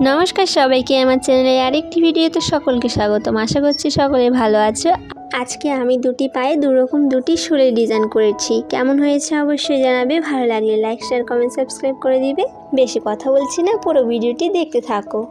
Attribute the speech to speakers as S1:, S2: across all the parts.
S1: নমস্কার সবাইকে আমার চ্যানেলে আরেকটি ভিডিওতে সকলকে স্বাগতম। আশা করছি সকলে ভালো আছো। আজকে আমি দুটি পায়ে দুরকম দুটি শুলের ডিজাইন করেছি। কেমন হয়েছে অবশ্যই জানাবে। ভালো লাগলে লাইক শেয়ার কমেন্ট সাবস্ক্রাইব করে দিবে। বেশি কথা বলছি না, পুরো ভিডিওটি দেখতে থাকো।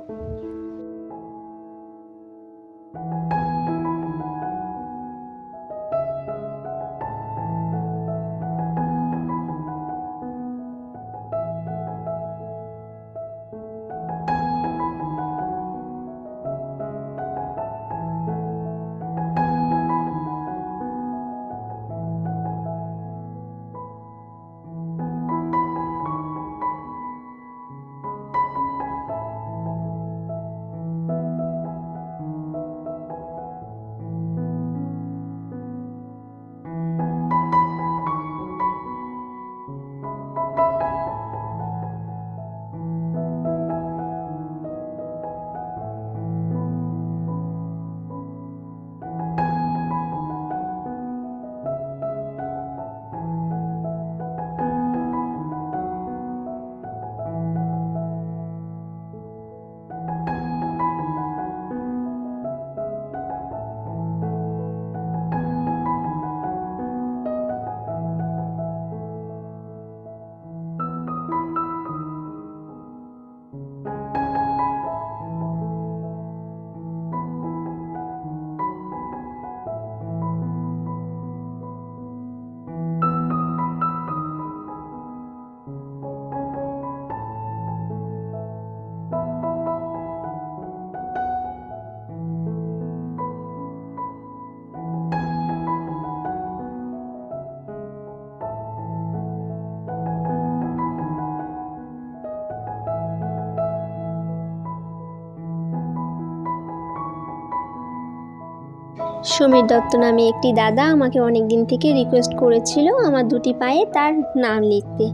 S1: সমীর দত্ত নামে একটি দাদা আমাকে অনেক দিন থেকে রিকোয়েস্ট করেছিল আমার দুটি পায়ে তার নাম লিখতে।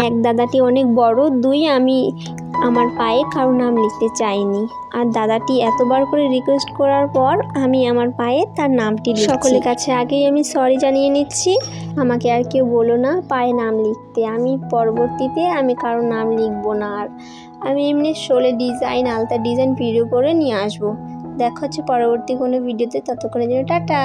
S1: এক দাদাটি অনেক বড়, দুই আমি আমার পায়ে কারো নাম লিখতে চাইনি। আর দাদাটি এতবার করে রিকোয়েস্ট করার পর আমি আমার পায়ে তার নামটি লিখছি। সকলের কাছে আগেই আমি সরি জানিয়ে নিচ্ছি, আমাকে আর কেউ বলো না পায়ে নাম লিখতে। আমি পরবর্তীতে কারো নাম লিখবো না। আর আমি এমনি শোলে ডিজাইন, আলতা ডিজাইন ভিডিও করে নিয়ে আসবো। দেখা হচ্ছে পরবর্তী কোনো ভিডিওতে। ততক্ষণের জন্য টাটা।